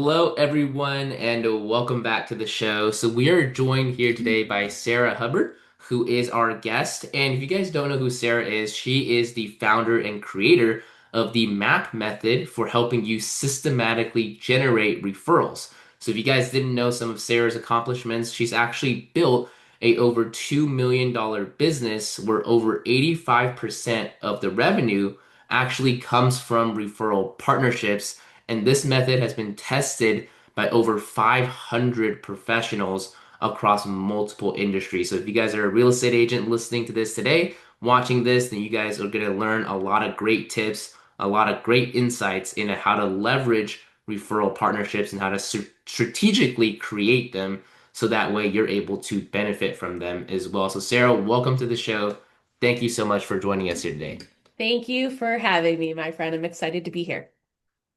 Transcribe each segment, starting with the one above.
Hello, everyone, and welcome back to the show. So, we are joined here today by Sarah Hubbard, who is our guest. And if you guys don't know who Sarah is, she is the founder and creator of the MAPP method for helping you systematically generate referrals. So, if you guys didn't know some of Sarah's accomplishments, she's actually built a over $2 million business where over 85% of the revenue actually comes from referral partnerships, and this method has been tested by over 500 professionals across multiple industries. So if you guys are a real estate agent listening to this today, watching this, then you guys are going to learn a lot of great tips, a lot of great insights into how to leverage referral partnerships and how to strategically create them so that way you're able to benefit from them as well. So Sarah, welcome to the show. Thank you so much for joining us here today. Thank you for having me, my friend. I'm excited to be here.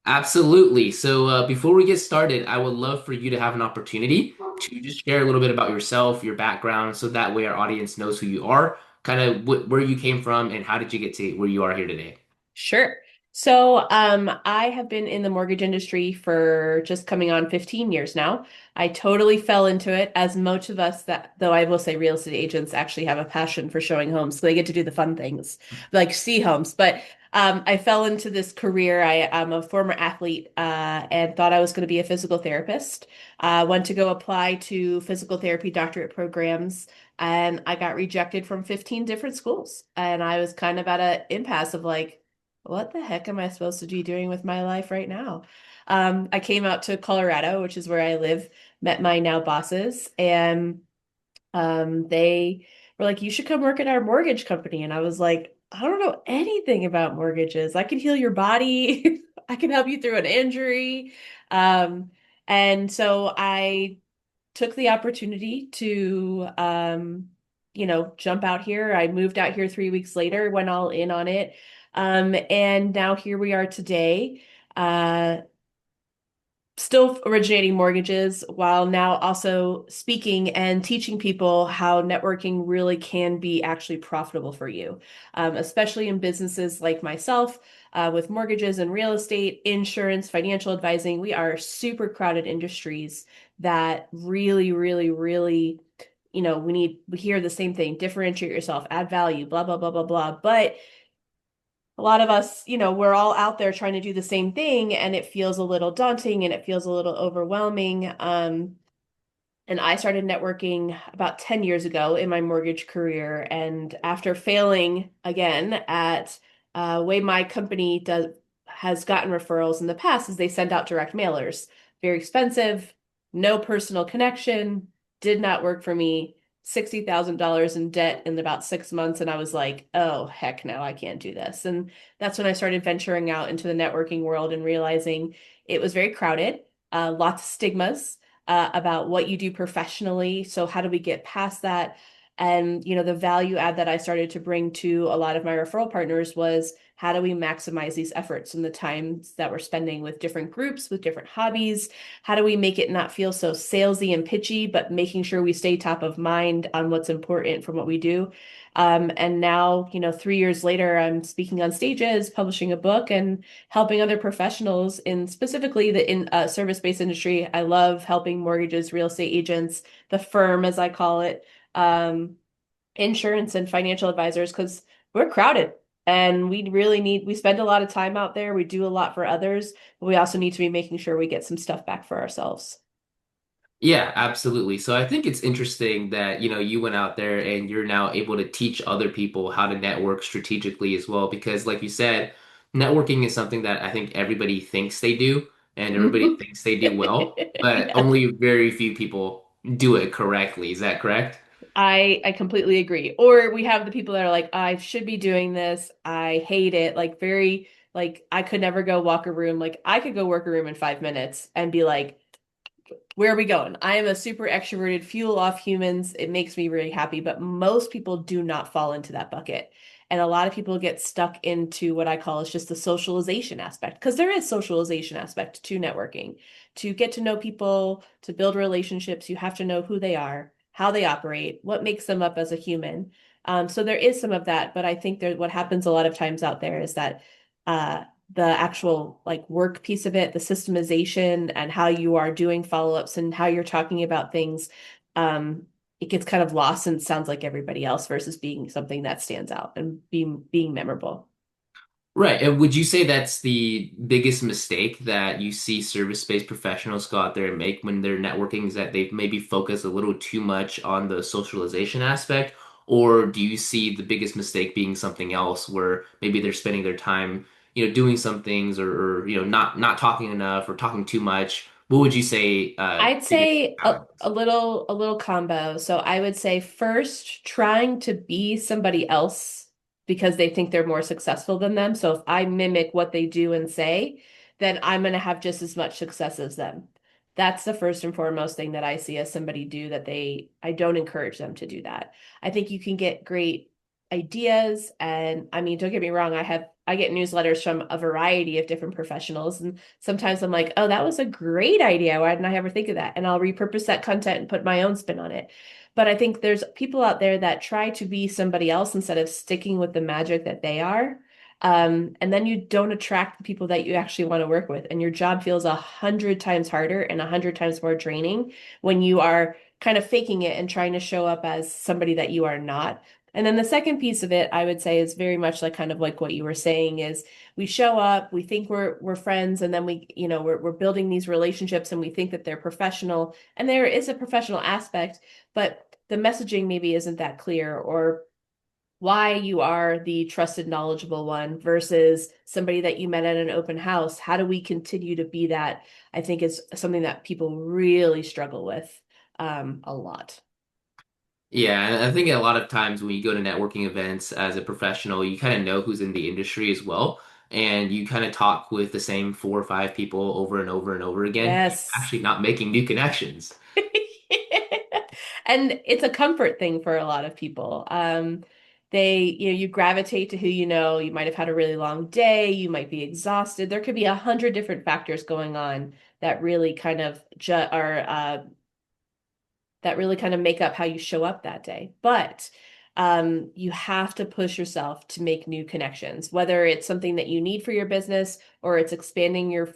Absolutely. So before we get started, I would love for you to have an opportunity to just share a little bit about yourself, your background, so that way our audience knows who you are, kind of where you came from, and how did you get to where you are here today. Sure. So, I have been in the mortgage industry for just coming on 15 years now. I totally fell into it, as most of us that, though I will say real estate agents actually have a passion for showing homes, so they get to do the fun things, like see homes. But I fell into this career. I'm a former athlete, and thought I was going to be a physical therapist. Went to go apply to physical therapy doctorate programs, and I got rejected from 15 different schools. And I was kind of at an impasse of like, what the heck am I supposed to be doing with my life right now? I came out to Colorado, which is where I live, met my now bosses, and they were like, "You should come work at our mortgage company." And I was like, "I don't know anything about mortgages. I can heal your body. I can help you through an injury." Um, and so I took the opportunity to jump out here. I moved out here 3 weeks later, went all in on it. And now here we are today. Still originating mortgages while now also speaking and teaching people how networking really can be actually profitable for you, especially in businesses like myself, with mortgages and real estate, insurance, financial advising. We are super crowded industries that really, really, really, we hear the same thing: differentiate yourself, add value, blah, blah, blah, blah, blah. But a lot of us, we're all out there trying to do the same thing, and it feels a little daunting and it feels a little overwhelming. And I started networking about 10 years ago in my mortgage career. And after failing again at way my company has gotten referrals in the past, is they send out direct mailers. Very expensive, no personal connection, did not work for me. $60,000 in debt in about 6 months. And I was like, oh, heck no, I can't do this. And that's when I started venturing out into the networking world and realizing it was very crowded, lots of stigmas about what you do professionally. So how do we get past that? And the value add that I started to bring to a lot of my referral partners was, how do we maximize these efforts and the times that we're spending with different groups, with different hobbies? How do we make it not feel so salesy and pitchy, but making sure we stay top of mind on what's important from what we do? And now, 3 years later, I'm speaking on stages, publishing a book, and helping other professionals in specifically the in service-based industry. I love helping mortgages, real estate agents, the firm, as I call it, um, insurance and financial advisors, because we're crowded and we spend a lot of time out there. We do a lot for others, but we also need to be making sure we get some stuff back for ourselves. Yeah, absolutely. So I think it's interesting that, you went out there and you're now able to teach other people how to network strategically as well, because like you said, networking is something that I think everybody thinks they do and everybody thinks they do well, but Yes. only very few people do it correctly. Is that correct? I completely agree. Or we have the people that are like, I should be doing this. I hate it. Like very like I could never go walk a room. Like I could go work a room in 5 minutes and be like, where are we going? I am a super extroverted, fuel off humans. It makes me really happy, but most people do not fall into that bucket. And a lot of people get stuck into what I call is just the socialization aspect, because there is socialization aspect to networking. To get to know people, to build relationships, you have to know who they are, how they operate, what makes them up as a human. So there is some of that, but I think what happens a lot of times out there is that the actual like work piece of it, the systemization and how you are doing follow-ups and how you're talking about things, um, it gets kind of lost and sounds like everybody else versus being something that stands out and being memorable. Right. And would you say that's the biggest mistake that you see service-based professionals go out there and make when they're networking is that they maybe focus a little too much on the socialization aspect? Or do you see the biggest mistake being something else where maybe they're spending their time, doing some things or not talking enough or talking too much? What would you say I'd to get say balance? a little combo. So I would say first trying to be somebody else because they think they're more successful than them. So if I mimic what they do and say, then I'm going to have just as much success as them. That's the first and foremost thing that I see as somebody do that I don't encourage them to do that. I think you can get great ideas and I mean, don't get me wrong, I get newsletters from a variety of different professionals and sometimes I'm like, oh, that was a great idea. Why didn't I ever think of that? And I'll repurpose that content and put my own spin on it. But I think there's people out there that try to be somebody else instead of sticking with the magic that they are. And then you don't attract the people that you actually want to work with. And your job feels 100 times harder and 100 times more draining when you are kind of faking it and trying to show up as somebody that you are not. And then the second piece of it, I would say, is very much like kind of like what you were saying is we show up, we think we're friends, and then we're building these relationships and we think that they're professional, and there is a professional aspect, but the messaging maybe isn't that clear or why you are the trusted, knowledgeable one versus somebody that you met at an open house. How do we continue to be that? I think is something that people really struggle with a lot. Yeah, and I think a lot of times when you go to networking events as a professional, you kind of know who's in the industry as well, and you kind of talk with the same 4 or 5 people over and over and over again, and you're Yes. actually not making new connections. And it's a comfort thing for a lot of people. You gravitate to who you know. You might have had a really long day. You might be exhausted. There could be 100 different factors going on that really kind of ju are that really kind of make up how you show up that day. But you have to push yourself to make new connections, whether it's something that you need for your business or it's expanding your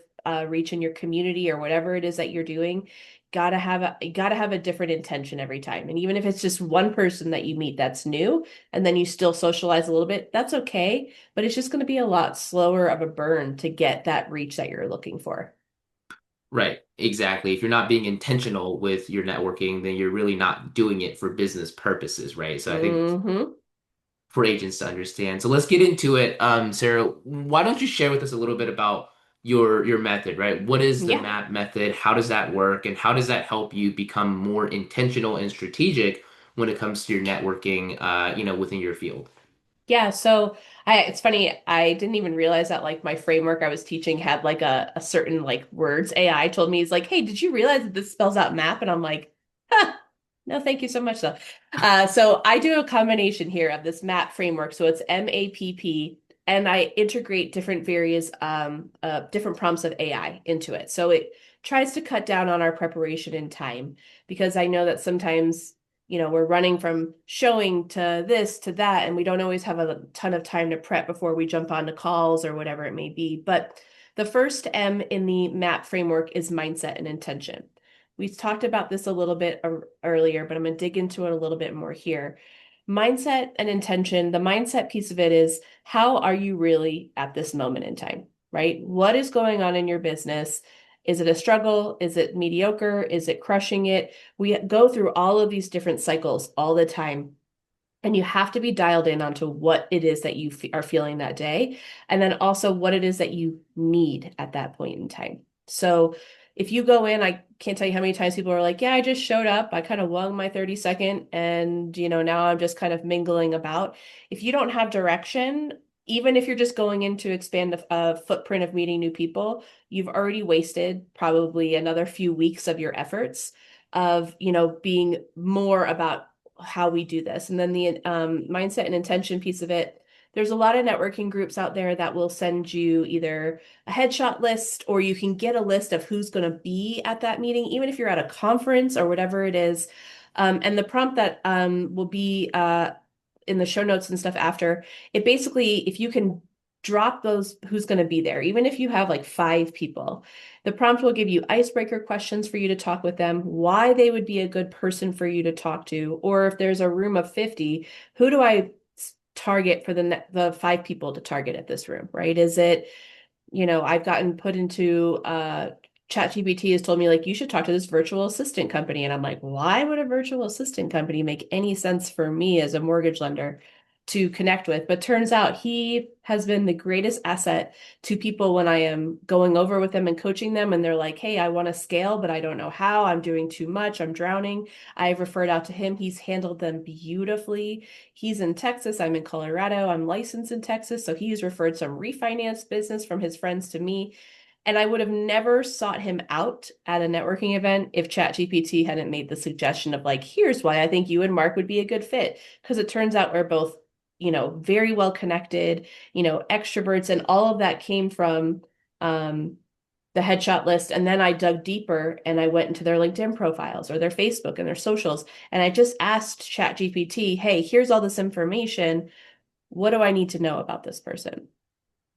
reach in your community or whatever it is that you're doing. Gotta have a different intention every time. And even if it's just one person that you meet that's new, and then you still socialize a little bit, that's okay. But it's just going to be a lot slower of a burn to get that reach that you're looking for. Right, exactly. If you're not being intentional with your networking, then you're really not doing it for business purposes, right? So I think Hmm. for agents to understand. So let's get into it. Sarah, why don't you share with us a little bit about your method, right? What is the Yeah. MAP method? How does that work? And how does that help you become more intentional and strategic when it comes to your networking, within your field? Yeah, so it's funny, I didn't even realize that like my framework I was teaching had like a certain like words. AI told me he's like, hey, did you realize that this spells out map? And I'm like, huh, no, thank you so much though. So I do a combination here of this map framework. So it's MAPP, and I integrate different prompts of AI into it. So it tries to cut down on our preparation and time because I know that sometimes we're running from showing to this to that, and we don't always have a ton of time to prep before we jump onto calls or whatever it may be. But the first M in the MAP framework is mindset and intention. We talked about this a little bit earlier, but I'm going to dig into it a little bit more here. Mindset and intention, the mindset piece of it is how are you really at this moment in time, right? What is going on in your business? Is it a struggle? Is it mediocre? Is it crushing it? We go through all of these different cycles all the time. And you have to be dialed in onto what it is that you are feeling that day. And then also what it is that you need at that point in time. So if you go in, I can't tell you how many times people are like, yeah, I just showed up. I kind of wung my 30 second and, now I'm just kind of mingling about. If you don't have direction, even if you're just going in to expand a footprint of meeting new people, you've already wasted probably another few weeks of your efforts of, being more about how we do this. And then the mindset and intention piece of it, there's a lot of networking groups out there that will send you either a headshot list or you can get a list of who's going to be at that meeting, even if you're at a conference or whatever it is. And the prompt that will be in the show notes and stuff after, it basically, if you can drop those who's going to be there. Even if you have like 5 people, the prompt will give you icebreaker questions for you to talk with them, why they would be a good person for you to talk to, or if there's a room of 50, who do I target for the 5 people to target at this room, right? Is it, I've gotten put into ChatGPT has told me like you should talk to this virtual assistant company. And I'm like, why would a virtual assistant company make any sense for me as a mortgage lender to connect with? But turns out he has been the greatest asset to people when I am going over with them and coaching them. And they're like, hey, I want to scale, but I don't know how. I'm doing too much. I'm drowning. I've referred out to him. He's handled them beautifully. He's in Texas. I'm in Colorado. I'm licensed in Texas. So he's referred some refinance business from his friends to me. And I would have never sought him out at a networking event if ChatGPT hadn't made the suggestion of like, here's why I think you and Mark would be a good fit. Because it turns out we're both, very well connected, extroverts, and all of that came from the headshot list. And then I dug deeper and I went into their LinkedIn profiles or their Facebook and their socials. And I just asked ChatGPT, hey, here's all this information. What do I need to know about this person?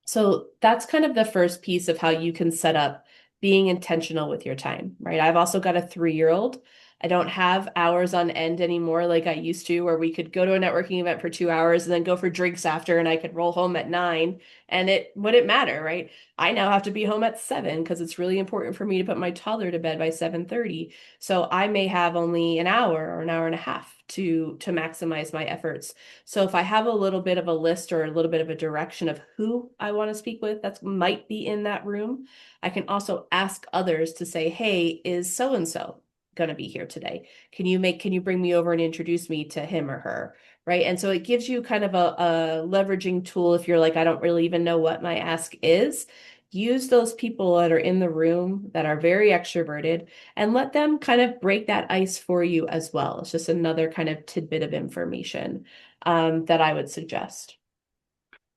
So that's kind of the first piece of how you can set up being intentional with your time, right? I've also got a 3-year-old. I don't have hours on end anymore like I used to, where we could go to a networking event for 2 hours and then go for drinks after, and I could roll home at 9 and it wouldn't matter, right? I now have to be home at 7 because it's really important for me to put my toddler to bed by 7:30. So I may have only an hour or an hour and a half to maximize my efforts. So if I have a little bit of a list or a little bit of a direction of who I want to speak with that might be in that room, I can also ask others to say, hey, is so and so going to be here today? Can you bring me over and introduce me to him or her? Right. And so it gives you kind of a leveraging tool if you're like, I don't really even know what my ask is. Use those people that are in the room that are very extroverted and let them kind of break that ice for you as well. It's just another kind of tidbit of information that I would suggest.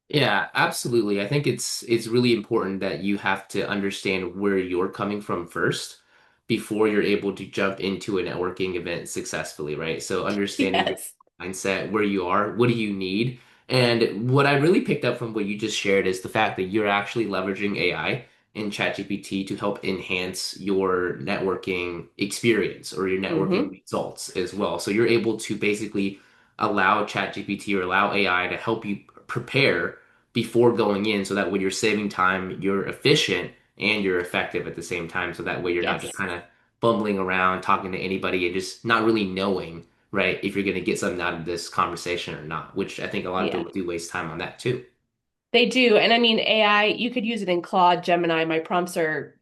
Yeah, absolutely. I think it's really important that you have to understand where you're coming from first before you're able to jump into a networking event successfully, right? So understanding your Yes. mindset, where you are, what do you need? And what I really picked up from what you just shared is the fact that you're actually leveraging AI in ChatGPT to help enhance your networking experience or your networking Mm-hmm. results as well. So you're able to basically allow ChatGPT or allow AI to help you prepare before going in so that when you're saving time, you're efficient and you're effective at the same time. So that way you're not just Yes. kind of bumbling around talking to anybody and just not really knowing, right, if you're going to get something out of this conversation or not, which I think a lot of Yeah. people do waste time on that too. They do. And I mean, AI, you could use it in Claude, Gemini. My prompts are,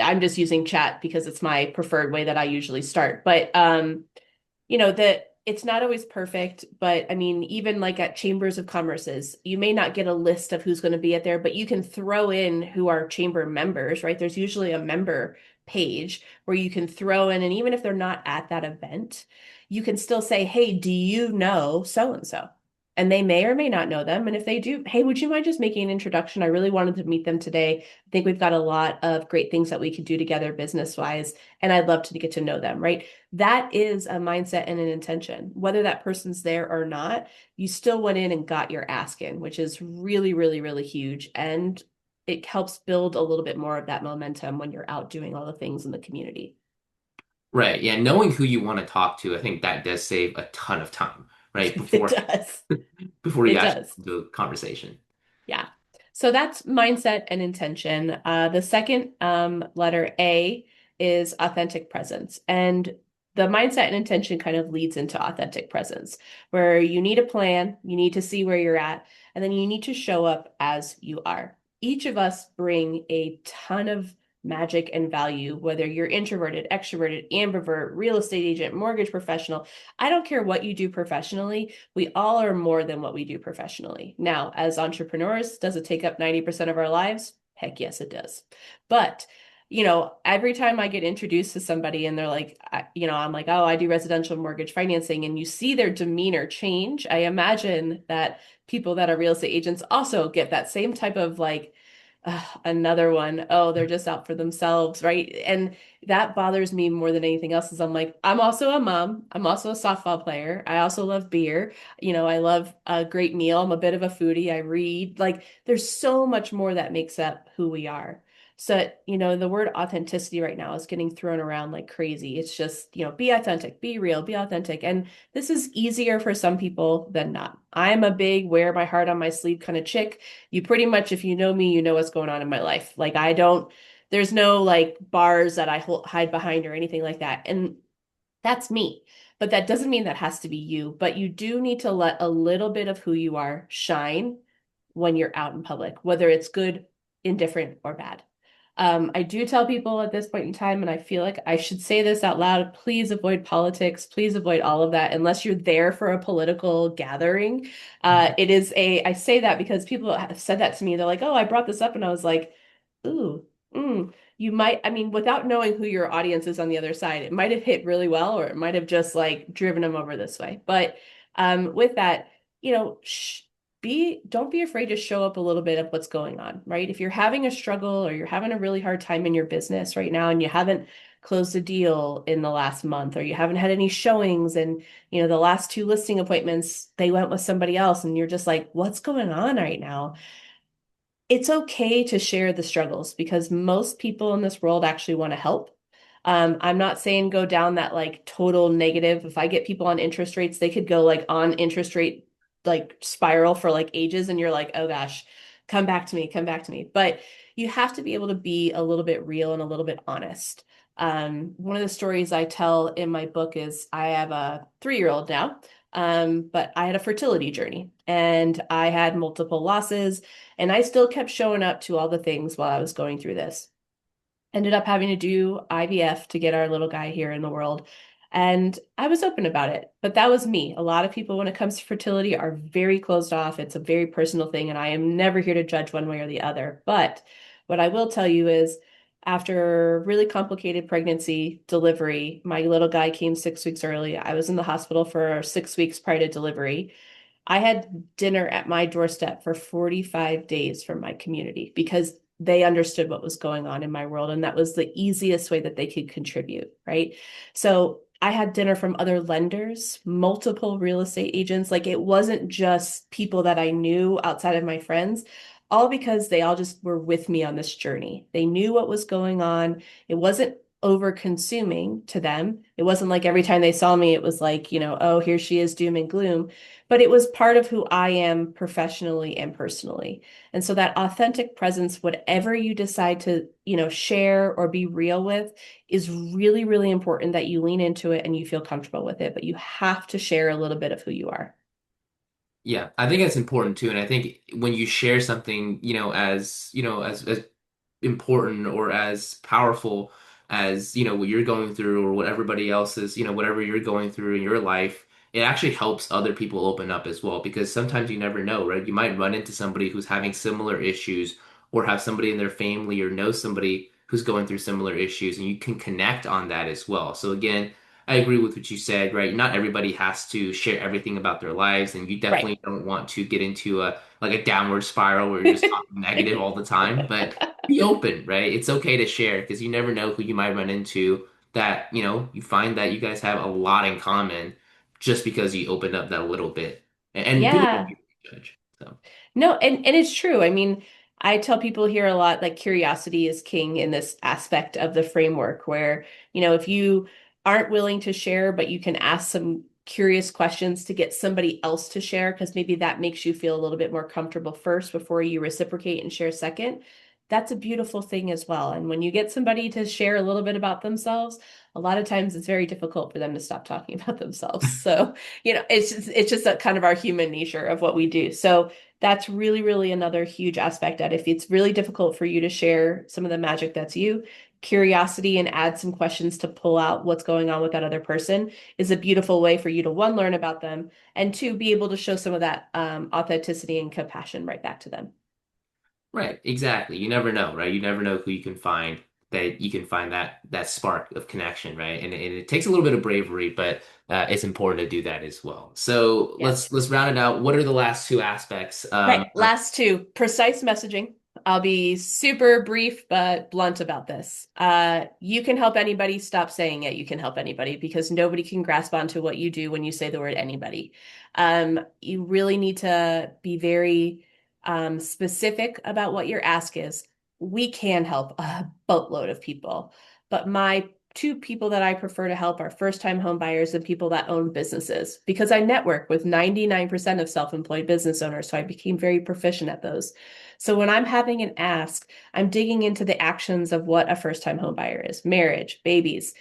I'm just using chat because it's my preferred way that I usually start. But that it's not always perfect, but I mean, even like at chambers of commerces, you may not get a list of who's going to be at there, but you can throw in who are chamber members, right? There's usually a member page where you can throw in, and even if they're not at that event, you can still say, hey, do you know so and so? And they may or may not know them. And if they do, hey, would you mind just making an introduction? I really wanted to meet them today. I think we've got a lot of great things that we could do together business wise, and I'd love to get to know them, right? That is a mindset and an intention. Whether that person's there or not, you still went in and got your ask in, which is really, really, really huge. And it helps build a little bit more of that momentum when you're out doing all the things in the community. Right. Yeah. Knowing who you want to talk to, I think that does save a ton of time, right? It does. Before you It actually does. do the conversation. Yeah. So that's mindset and intention. The second letter A is authentic presence. And the mindset and intention kind of leads into authentic presence, where you need a plan, you need to see where you're at, and then you need to show up as you are. Each of us bring a ton of magic and value, whether you're introverted, extroverted, ambivert, real estate agent, mortgage professional. I don't care what you do professionally. We all are more than what we do professionally. Now, as entrepreneurs, does it take up 90% of our lives? Heck yes, it does. But every time I get introduced to somebody and they're like, I'm like, oh, I do residential mortgage financing, and you see their demeanor change. I imagine that people that are real estate agents also get that same type of like Another one. Oh, they're just out for themselves, right? And that bothers me more than anything else is I'm like, I'm also a mom. I'm also a softball player. I also love beer. I love a great meal. I'm a bit of a foodie. I read. Like, there's so much more that makes up who we are. So, the word authenticity right now is getting thrown around like crazy. It's just, be authentic, be real, be authentic. And this is easier for some people than not. I'm a big wear my heart on my sleeve kind of chick. You pretty much, if you know me, you know what's going on in my life. Like, there's no like bars that hide behind or anything like that. And that's me. But that doesn't mean that has to be you. But you do need to let a little bit of who you are shine when you're out in public, whether it's good, indifferent, or bad. I do tell people at this point in time, and I feel like I should say this out loud, please avoid politics. Please avoid all of that unless you're there for a political gathering. I say that because people have said that to me. They're like, oh, I brought this up. And I was like, ooh, you might, I mean, without knowing who your audience is on the other side, it might have hit really well, or it might have just like driven them over this way. But with that, you know, sh don't be afraid to show up a little bit of what's going on, right? If you're having a struggle or you're having a really hard time in your business right now and you haven't closed a deal in the last month or you haven't had any showings and the last two listing appointments they went with somebody else and you're just like, what's going on right now? It's okay to share the struggles because most people in this world actually want to help. I'm not saying go down that like total negative. If I get people on interest rates, they could go like on interest rate like spiral for like ages, and you're like, oh gosh, come back to me, come back to me. But you have to be able to be a little bit real and a little bit honest. One of the stories I tell in my book is I have a 3-year-old now, but I had a fertility journey and I had multiple losses. And I still kept showing up to all the things while I was going through this. Ended up having to do IVF to get our little guy here in the world. And I was open about it, but that was me. A lot of people, when it comes to fertility, are very closed off. It's a very personal thing, and I am never here to judge one way or the other. But what I will tell you is, after really complicated pregnancy delivery, my little guy came 6 weeks early. I was in the hospital for 6 weeks prior to delivery. I had dinner at my doorstep for 45 days from my community because they understood what was going on in my world. And that was the easiest way that they could contribute, right? So I had dinner from other lenders, multiple real estate agents. Like it wasn't just people that I knew outside of my friends, all because they all just were with me on this journey. They knew what was going on. It wasn't over consuming to them. It wasn't like every time they saw me, it was like, oh, here she is, doom and gloom, but it was part of who I am professionally and personally. And so that authentic presence, whatever you decide to, share or be real with, is really, really important that you lean into it and you feel comfortable with it. But you have to share a little bit of who you are. Yeah, I think that's important too. And I think when you share something, as important or as powerful as, what you're going through or what everybody else is, whatever you're going through in your life, it actually helps other people open up as well because sometimes you never know, right? You might run into somebody who's having similar issues or have somebody in their family or know somebody who's going through similar issues and you can connect on that as well. So again, I agree with what you said, right? Not everybody has to share everything about their lives, and you Right. definitely don't want to get into a downward spiral where you're just talking negative all the time. But be open, right? It's okay to share because you never know who you might run into that, you find that you guys have a lot in common just because you opened up that little bit. And really don't Yeah. be a judge. So No, and it's true. I mean, I tell people here a lot like curiosity is king in this aspect of the framework where, if you aren't willing to share, but you can ask some curious questions to get somebody else to share, because maybe that makes you feel a little bit more comfortable first before you reciprocate and share second. That's a beautiful thing as well. And when you get somebody to share a little bit about themselves, a lot of times it's very difficult for them to stop talking about themselves. So, it's just a kind of our human nature of what we do. So that's really, really another huge aspect that if it's really difficult for you to share some of the magic that's you, curiosity and add some questions to pull out what's going on with that other person is a beautiful way for you to one, learn about them, and two, be able to show some of that authenticity and compassion right back to them. right, exactly. You never know, right? You never know who you can find that you can find that spark of connection, right? And it takes a little bit of bravery, but it's important to do that as well. So Yes. let's round it out. What are the last two aspects? Right. Last two, precise messaging. I'll be super brief but blunt about this. You can help anybody. Stop saying it. You can help anybody because nobody can grasp onto what you do when you say the word anybody. You really need to be very specific about what your ask is. We can help a boatload of people, but my two people that I prefer to help are first-time home buyers and people that own businesses because I network with 99% of self-employed business owners, so I became very proficient at those. So when I'm having an ask, I'm digging into the actions of what a first-time home buyer is: marriage, babies,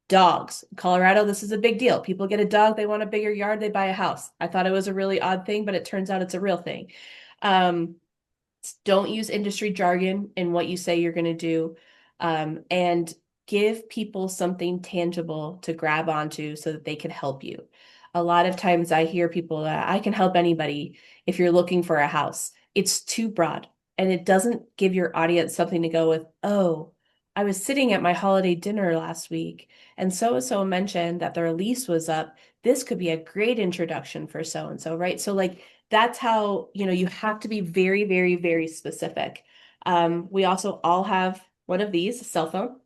dogs. In Colorado, this is a big deal. People get a dog, they want a bigger yard, they buy a house. I thought it was a really odd thing, but it turns out it's a real thing. Um, don't use industry jargon in what you say you're going to do. And give people something tangible to grab onto so that they can help you. A lot of times I hear people that I can help anybody if you're looking for a house. It's too broad and it doesn't give your audience something to go with. Oh, I was sitting at my holiday dinner last week and so mentioned that their lease was up. This could be a great introduction for so and so, right? So, like, that's how, you have to be very, very, very specific. We also all have one of these, a cell phone.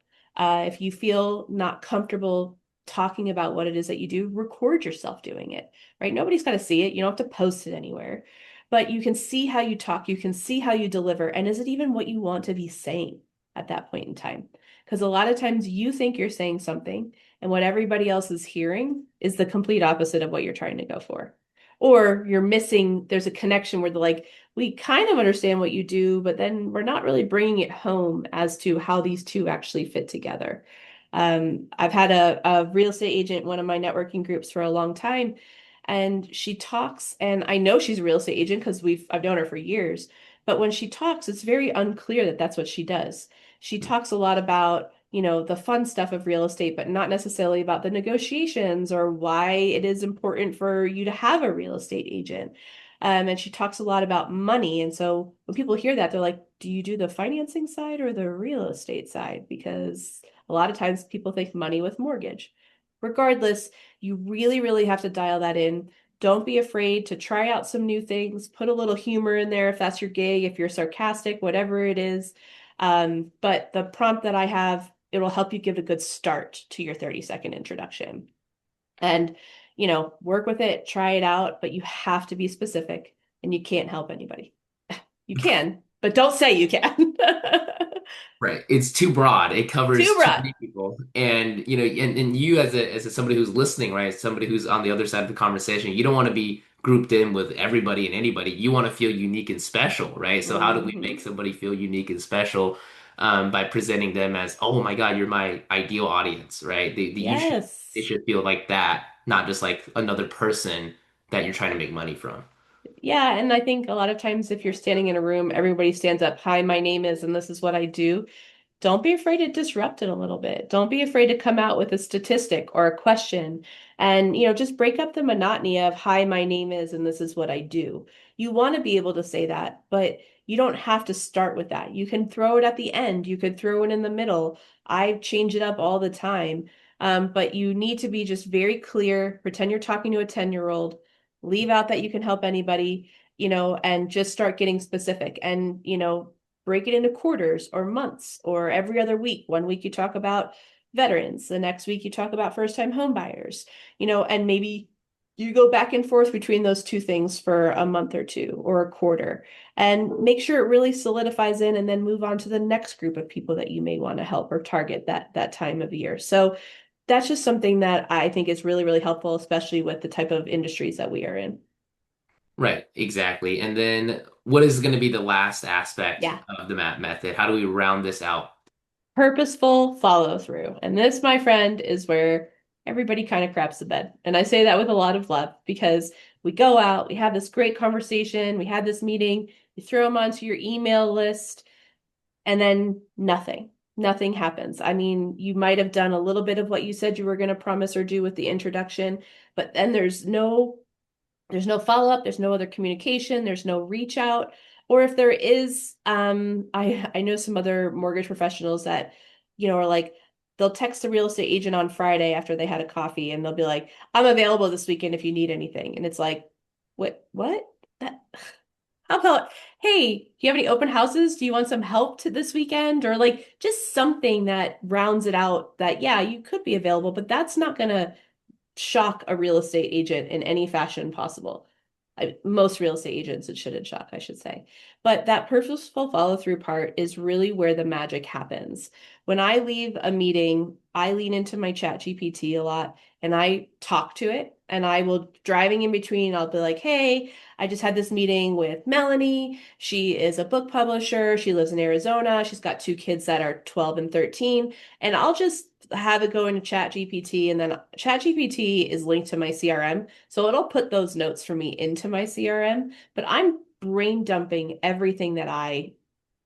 If you feel not comfortable talking about what it is that you do, record yourself doing it, right? Nobody's got to see it. You don't have to post it anywhere, but you can see how you talk. You can see how you deliver. And is it even what you want to be saying at that point in time? Because a lot of times you think you're saying something, and what everybody else is hearing is the complete opposite of what you're trying to go for. Or you're missing, there's a connection where they're like, we kind of understand what you do, but then we're not really bringing it home as to how these two actually fit together. I've had a real estate agent, one of my networking groups for a long time, and she talks, and I know she's a real estate agent because I've known her for years, but when she talks, it's very unclear that that's what she does. She talks a lot about, the fun stuff of real estate, but not necessarily about the negotiations or why it is important for you to have a real estate agent. And she talks a lot about money. And so when people hear that, they're like, do you do the financing side or the real estate side? Because a lot of times people think money with mortgage. Regardless, you really, really have to dial that in. Don't be afraid to try out some new things. Put a little humor in there if that's your gig, if you're sarcastic, whatever it is. But the prompt that I have, it'll help you give a good start to your 30-second introduction. And, work with it, try it out, but you have to be specific and you can't help anybody. You can, but don't say you can. Right. It's too broad. It Too covers too broad. many people. And and you as somebody who's listening, right? Somebody who's on the other side of the conversation, you don't want to be grouped in with everybody and anybody. You want to feel unique and special, right? So how do we make Hmm. somebody feel unique and special by presenting them as, oh my God, you're my ideal audience, right? They Yes. should feel like that, not just like another person that you're trying to make money from. Yeah, and I think a lot of times if you're standing in a room, everybody stands up, hi, my name is, and this is what I do. Don't be afraid to disrupt it a little bit. Don't be afraid to come out with a statistic or a question and, just break up the monotony of, hi, my name is, and this is what I do. You want to be able to say that, but you don't have to start with that. You can throw it at the end. You could throw it in the middle. I change it up all the time. But you need to be just very clear, pretend you're talking to a 10-year-old, leave out that you can help anybody, and just start getting specific. And, break it into quarters or months or every other week. One week you talk about veterans, the next week you talk about first-time home buyers, and maybe you go back and forth between those two things for a month or two or a quarter and make sure it really solidifies in and then move on to the next group of people that you may want to help or target that time of year. So that's just something that I think is really, really helpful, especially with the type of industries that we are in. Right, exactly. And then what is going to be the last aspect Yeah. of the map method? How do we round this out? Purposeful follow through. And this, my friend, is where everybody kind of craps the bed. And I say that with a lot of love because we go out, we have this great conversation, we had this meeting, you throw them onto your email list, and then nothing. Nothing happens. I mean, you might have done a little bit of what you said you were going to promise or do with the introduction, but then there's no follow-up, there's no other communication, there's no reach out. Or if there is, I know some other mortgage professionals that, are like, they'll text the real estate agent on Friday after they had a coffee and they'll be like, I'm available this weekend if you need anything. And it's like, what? That How about, hey, do you have any open houses? Do you want some help to this weekend? Or like just something that rounds it out that, yeah, you could be available, but that's not going to shock a real estate agent in any fashion possible. Most real estate agents, it shouldn't shock, I should say. But that purposeful follow through part is really where the magic happens. When I leave a meeting, I lean into my chat GPT a lot and I talk to it. And I will, driving in between, I'll be like, hey, I just had this meeting with Melanie. She is a book publisher. She lives in Arizona. She's got two kids that are 12 and 13. And I'll just have it go into chat GPT, and then chat GPT is linked to my CRM. So it'll put those notes for me into my CRM, but I'm brain dumping everything that I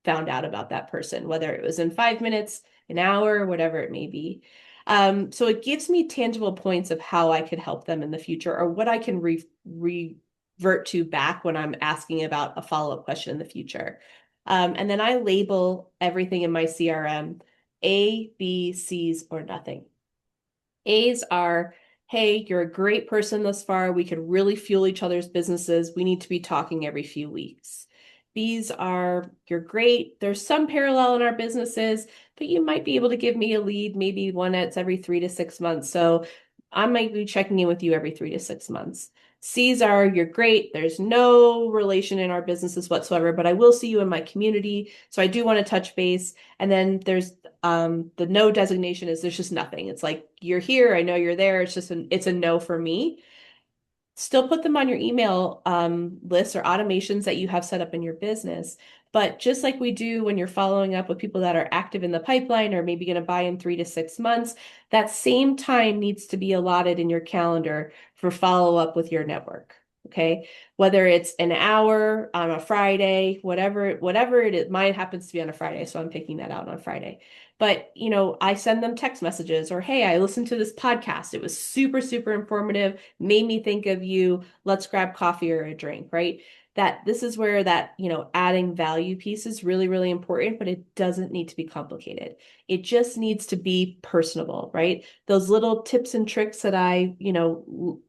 found out about that person, whether it was in 5 minutes, an hour, whatever it may be. So it gives me tangible points of how I could help them in the future or what I can revert to back when I'm asking about a follow-up question in the future. And then I label everything in my CRM A, B, C's, or nothing. A's are, hey, you're a great person thus far. We could really fuel each other's businesses. We need to be talking every few weeks. B's are, you're great. There's some parallel in our businesses, but you might be able to give me a lead, maybe one that's every 3 to 6 months. So I might be checking in with you every 3 to 6 months. C's are, you're great. There's no relation in our businesses whatsoever, but I will see you in my community. So I do want to touch base. And then there's the no designation is there's just nothing. It's like you're here, I know you're there. It's a no for me. Still put them on your email lists or automations that you have set up in your business. But just like we do when you're following up with people that are active in the pipeline or maybe going to buy in 3 to 6 months, that same time needs to be allotted in your calendar for follow up with your network. Okay. Whether it's an hour on a Friday, whatever it is, mine happens to be on a Friday, so I'm picking that out on Friday. But, I send them text messages or, hey, I listened to this podcast. It was super, super informative, made me think of you. Let's grab coffee or a drink, right? That this is where that, adding value piece is really, really important, but it doesn't need to be complicated. It just needs to be personable, right? Those little tips and tricks that I,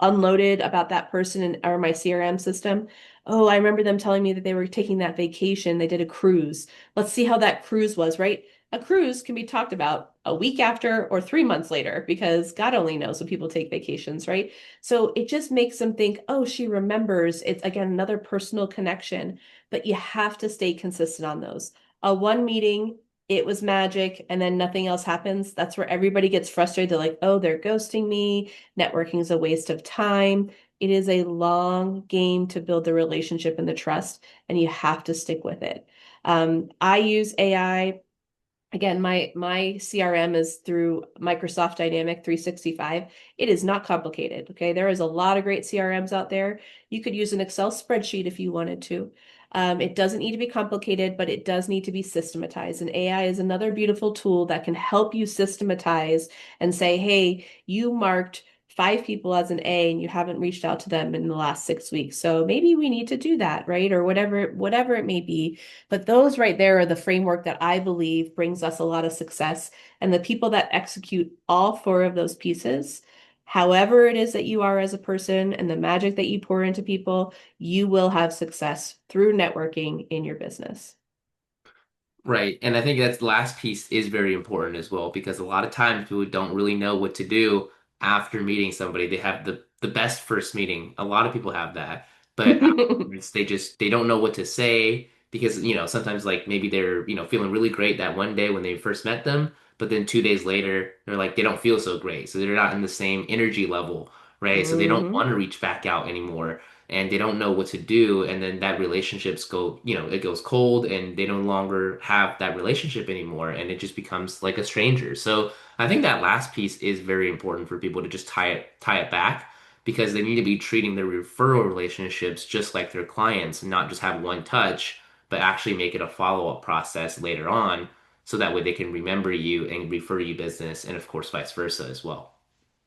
unloaded about that person or my CRM system. Oh, I remember them telling me that they were taking that vacation. They did a cruise. Let's see how that cruise was, right? A cruise can be talked about a week after or 3 months later because God only knows when people take vacations, right? So it just makes them think, oh, she remembers. It's again another personal connection, but you have to stay consistent on those. A one meeting, it was magic, and then nothing else happens. That's where everybody gets frustrated. They're like, oh, they're ghosting me. Networking is a waste of time. It is a long game to build the relationship and the trust, and you have to stick with it. I use AI. Again, my CRM is through Microsoft Dynamic 365. It is not complicated. Okay. There is a lot of great CRMs out there. You could use an Excel spreadsheet if you wanted to. It doesn't need to be complicated, but it does need to be systematized. And AI is another beautiful tool that can help you systematize and say, hey, you marked 5 people as an A and you haven't reached out to them in the last 6 weeks. So maybe we need to do that, right? Or whatever it may be. But those right there are the framework that I believe brings us a lot of success. And the people that execute all four of those pieces, however it is that you are as a person and the magic that you pour into people, you will have success through networking in your business. Right. And I think that's the last piece is very important as well because a lot of times people don't really know what to do after meeting somebody. They have the best first meeting. A lot of people have that, but afterwards they don't know what to say because sometimes like maybe they're feeling really great that one day when they first met them, but then 2 days later they're like they don't feel so great. So they're not in the same energy level, right? So they don't Hmm. want to reach back out anymore and they don't know what to do and then that relationships go it goes cold and they no longer have that relationship anymore and it just becomes like a stranger. So I think that last piece is very important for people to just tie it back because they need to be treating their referral relationships just like their clients and not just have one touch but actually make it a follow-up process later on so that way they can remember you and refer you business and of course vice versa as well.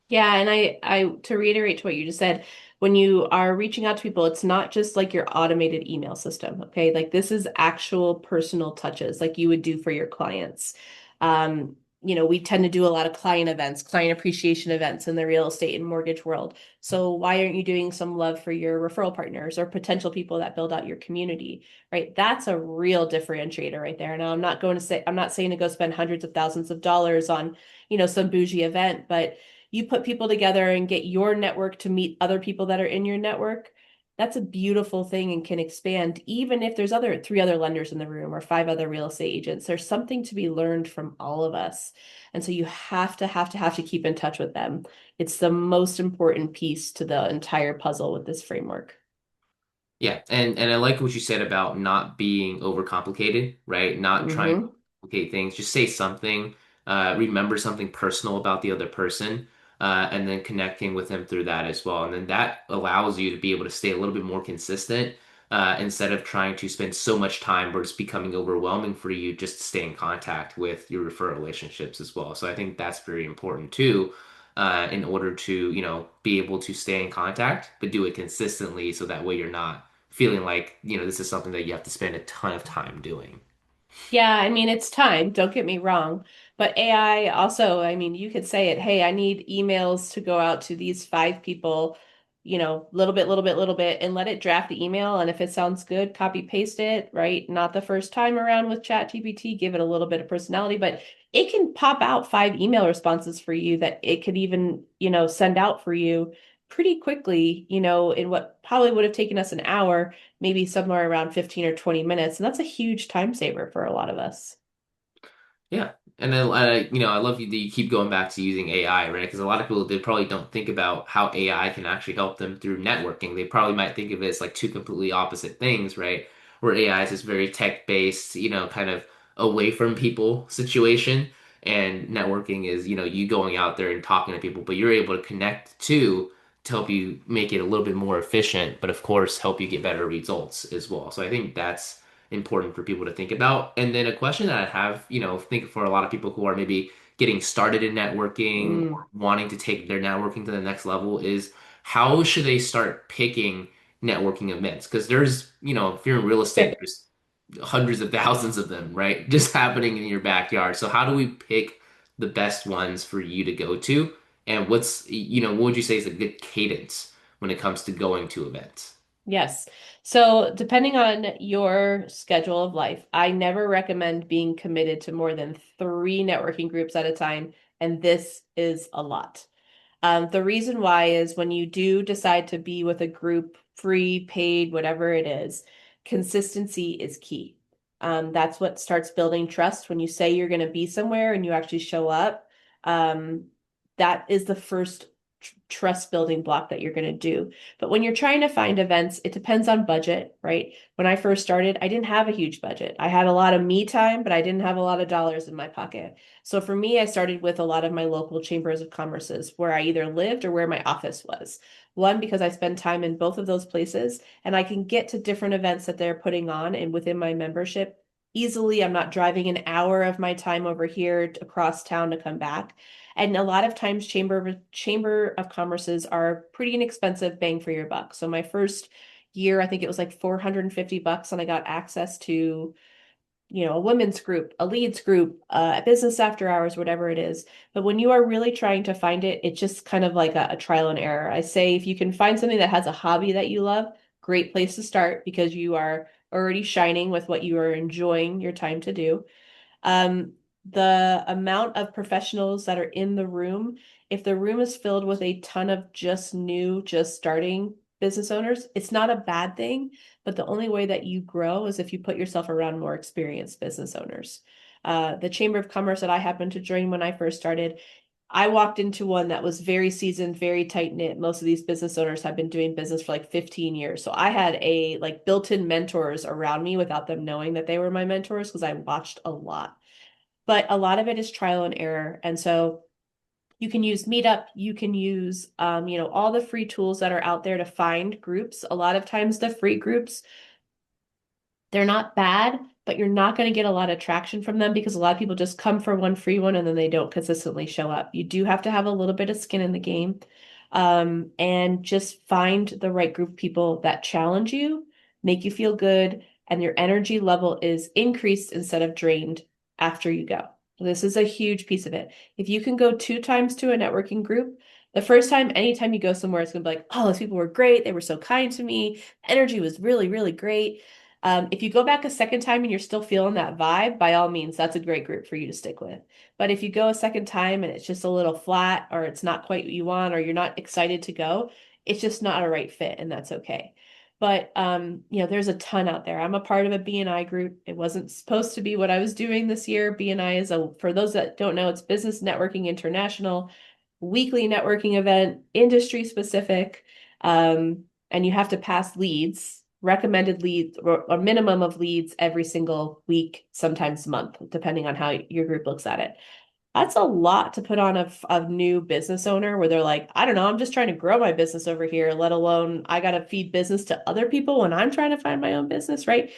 Yeah, and to reiterate to what you just said, when you are reaching out to people, it's not just like your automated email system, okay? Like this is actual personal touches like you would do for your clients. we tend to do a lot of client events, client appreciation events in the real estate and mortgage world. So why aren't you doing some love for your referral partners or potential people that build out your community, right? That's a real differentiator right there. Now, I'm not saying to go spend hundreds of thousands of dollars on, some bougie event, but you put people together and get your network to meet other people that are in your network. That's a beautiful thing and can expand even if there's three other lenders in the room or five other real estate agents. There's something to be learned from all of us. And so you have to keep in touch with them. It's the most important piece to the entire puzzle with this framework. Yeah, and I like what you said about not being overcomplicated, right? Not trying to Hmm. complicate things. Just say something, remember something personal about the other person, and then connecting with them through that as well. And then that allows you to be able to stay a little bit more consistent, instead of trying to spend so much time where it's becoming overwhelming for you just to stay in contact with your referral relationships as well. So I think that's very important too, in order to, be able to stay in contact, but do it consistently so that way you're not feeling like, this is something that you have to spend a ton of time doing. Yeah, I mean, it's time, don't get me wrong. But AI also, I mean, you could say it, hey, I need emails to go out to these five people, little bit, and let it draft the email. And if it sounds good, copy paste it, right? Not the first time around with ChatGPT, give it a little bit of personality, but it can pop out five email responses for you that it could even, send out for you pretty quickly, in what probably would have taken us an hour, maybe somewhere around 15 or 20 minutes. And that's a huge time saver for a lot of us. Yeah. And then, I love you that you keep going back to using AI, right? Because a lot of people, they probably don't think about how AI can actually help them through networking. They probably might think of it as like two completely opposite things, right? Where AI is this very tech-based, kind of away from people situation. And networking is, you going out there and talking to people, but you're able to connect to help you make it a little bit more efficient, but of course, help you get better results as well. So I think that's important for people to think about. And then a question that I have, think for a lot of people who are maybe getting started in networking Mm. or wanting to take their networking to the next level is how should they start picking networking events? Because there's, if you're in real estate, there's hundreds of thousands of them, right? Just happening in your backyard. So how do we pick the best ones for you to go to? And what would you say is a good cadence when it comes to going to events? Yes. So, depending on your schedule of life, I never recommend being committed to more than three networking groups at a time. And this is a lot. The reason why is when you do decide to be with a group, free, paid, whatever it is, consistency is key. That's what starts building trust. When you say you're going to be somewhere and you actually show up, um, that is the first trust building block that you're going to do. But when you're trying to find events, it depends on budget, right? When I first started, I didn't have a huge budget. I had a lot of me time, but I didn't have a lot of dollars in my pocket. So for me, I started with a lot of my local chambers of commerces where I either lived or where my office was. One, because I spend time in both of those places and I can get to different events that they're putting on and within my membership easily. I'm not driving an hour of my time over here across town to come back. And a lot of times chamber of commerces are pretty inexpensive bang for your buck. So my first year, I think it was like $450 and I got access to a women's group, a leads group, a business after hours, whatever it is. But when you are really trying to find it, it's just kind of like a trial and error. I say if you can find something that has a hobby that you love, great place to start because you are already shining with what you are enjoying your time to do. Um, the amount of professionals that are in the room, if the room is filled with a ton of just new, just starting business owners, it's not a bad thing, but the only way that you grow is if you put yourself around more experienced business owners. The Chamber of Commerce that I happened to join when I first started, I walked into one that was very seasoned, very tight knit. Most of these business owners have been doing business for like 15 years. So I had like built-in mentors around me without them knowing that they were my mentors because I watched a lot. But a lot of it is trial and error. And so you can use Meetup, you can use all the free tools that are out there to find groups. A lot of times the free groups, they're not bad, but you're not going to get a lot of traction from them because a lot of people just come for one free one and then they don't consistently show up. You do have to have a little bit of skin in the game, and just find the right group of people that challenge you, make you feel good, and your energy level is increased instead of drained after you go. This is a huge piece of it. If you can go 2 times to a networking group, the first time, anytime you go somewhere, it's gonna be like, oh, those people were great. They were so kind to me. Energy was really, really great. If you go back a second time and you're still feeling that vibe, by all means, that's a great group for you to stick with. But if you go a second time and it's just a little flat or it's not quite what you want or you're not excited to go, it's just not a right fit, and that's okay. But there's a ton out there. I'm a part of a BNI group. It wasn't supposed to be what I was doing this year. BNI is for those that don't know, it's Business Networking International, weekly networking event, industry specific. And you have to pass leads, recommended leads, or a minimum of leads every single week, sometimes month, depending on how your group looks at it. That's a lot to put on a new business owner where they're like, I don't know, I'm just trying to grow my business over here, let alone I got to feed business to other people when I'm trying to find my own business, right?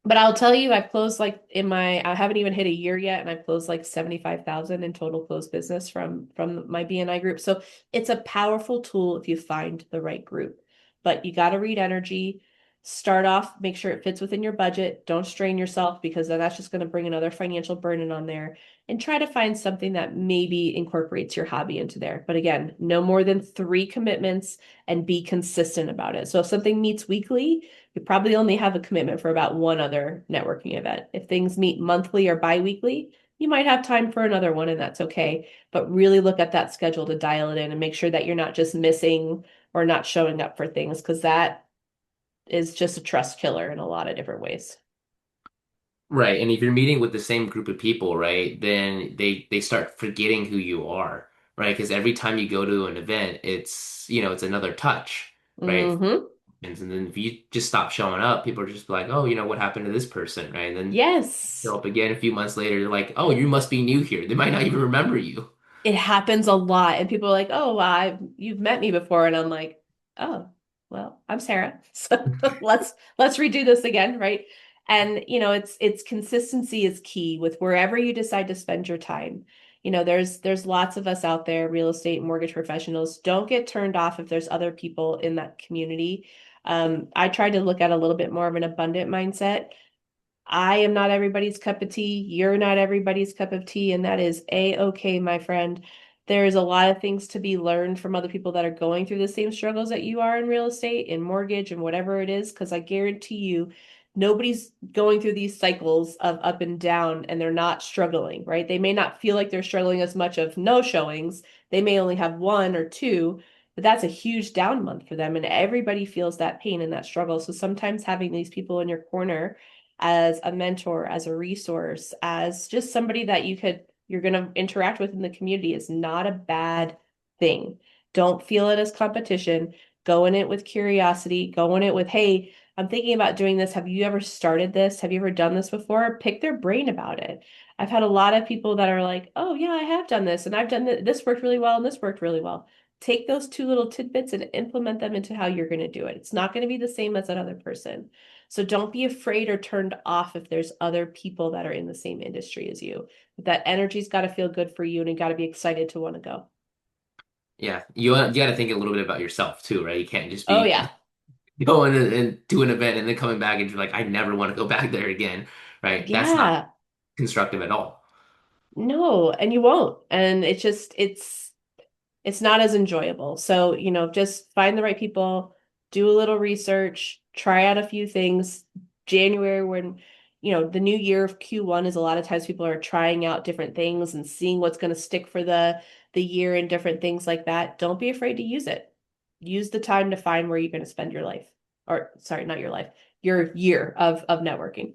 But I'll tell you, I've closed like I haven't even hit a year yet, and I've closed like 75,000 in total closed business from my BNI group. So it's a powerful tool if you find the right group. But you got to read energy, start off, make sure it fits within your budget. Don't strain yourself because then that's just going to bring another financial burden on there. And try to find something that maybe incorporates your hobby into there. But again, no more than 3 commitments and be consistent about it. So if something meets weekly, you probably only have a commitment for about one other networking event. If things meet monthly or biweekly, you might have time for another one, and that's okay. But really look at that schedule to dial it in and make sure that you're not just missing or not showing up for things, because that is just a trust killer in a lot of different ways. Right. And if you're meeting with the same group of people, right, then they start forgetting who you are, right? Because every time you go to an event, it's another touch, right? Mm-hmm. And then if you just stop showing up, people are just like, oh, what happened to this person, right? And then show Yes. up again a few months later, they're like, oh, you must be new here. They might not even remember you. It happens a lot, and people are like, "Oh, well, you've met me before," and I'm like, "Oh, well, I'm Sarah, so let's redo this again, right?" And it's consistency is key with wherever you decide to spend your time. There's lots of us out there, real estate, mortgage professionals. Don't get turned off if there's other people in that community. I try to look at a little bit more of an abundant mindset. I am not everybody's cup of tea. You're not everybody's cup of tea, and that is a-okay, my friend. There's a lot of things to be learned from other people that are going through the same struggles that you are in real estate, in mortgage, and whatever it is, because I guarantee you, nobody's going through these cycles of up and down and they're not struggling, right? They may not feel like they're struggling as much of no showings. They may only have one or two, but that's a huge down month for them. And everybody feels that pain and that struggle. So sometimes having these people in your corner as a mentor, as a resource, as just somebody that you're going to interact with in the community is not a bad thing. Don't feel it as competition. Go in it with curiosity. Go in it with, hey, I'm thinking about doing this. Have you ever started this? Have you ever done this before? Pick their brain about it. I've had a lot of people that are like, oh, yeah, I have done this and I've done this worked really well and this worked really well. Take those two little tidbits and implement them into how you're going to do it. It's not going to be the same as that other person. So don't be afraid or turned off if there's other people that are in the same industry as you. That energy's got to feel good for you and you got to be excited to want to go. Yeah, you got to think a little bit about yourself too, right? You can't just Oh, be yeah. going and to an event and then coming back and you're like, I never want to go back there again, right? That's not Yeah. constructive at all. No, and you won't. And it's not as enjoyable. So, just find the right people, do a little research, try out a few things. January, when, the new year of Q1 is a lot of times people are trying out different things and seeing what's going to stick for the year and different things like that. Don't be afraid to use it. Use the time to find where you're going to spend your life. Or sorry, not your life, your year of networking.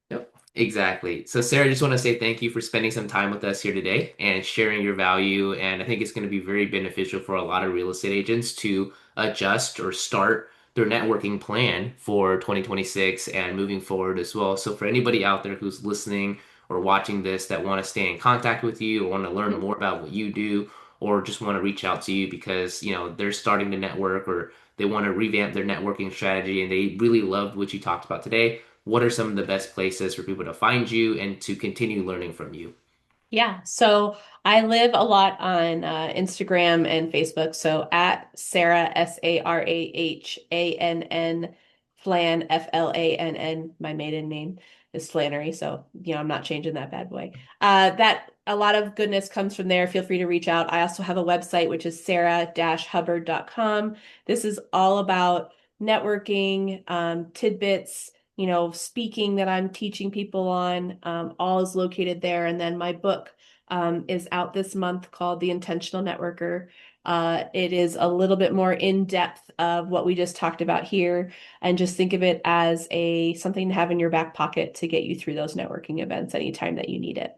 Yep, exactly. So, Sarah, I just want to say thank you for spending some time with us here today and sharing your value. And I think it's going to be very beneficial for a lot of real estate agents to adjust or start their networking plan for 2026 and moving forward as well. So, for anybody out there who's listening or watching this that want to stay in contact with you or want to learn Mhm. more about what you do, or just want to reach out to you because, they're starting to network or they want to revamp their networking strategy and they really loved what you talked about today, what are some of the best places for people to find you and to continue learning from you? Yeah, so I live a lot on Instagram and Facebook. So at Sarah, SARAHANN, Flann, FLANN, my maiden name. is Flannery. So, I'm not changing that bad boy. That a lot of goodness comes from there. Feel free to reach out. I also have a website, which is sarah-hubbard.com. This is all about networking, tidbits, speaking that I'm teaching people on, all is located there. And then my book is out this month called The Intentional Networker. It is a little bit more in depth of what we just talked about here, and just think of it as something to have in your back pocket to get you through those networking events anytime that you need it.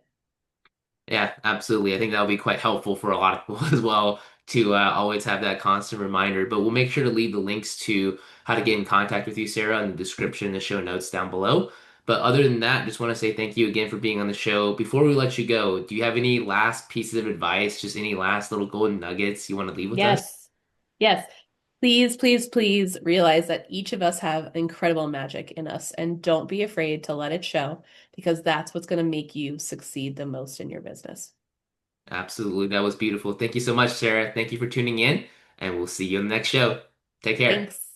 Yeah, absolutely. I think that'll be quite helpful for a lot of people as well to always have that constant reminder. But we'll make sure to leave the links to how to get in contact with you, Sarah, in the description, the show notes down below. But other than that, just want to say thank you again for being on the show. Before we let you go, do you have any last pieces of advice, just any last little golden nuggets you want to leave with us? Yes. Yes. Please, please, please realize that each of us have incredible magic in us, and don't be afraid to let it show, because that's what's going to make you succeed the most in your business. Absolutely. That was beautiful. Thank you so much, Sarah. Thank you for tuning in, and we'll see you in the next show. Take care. Thanks.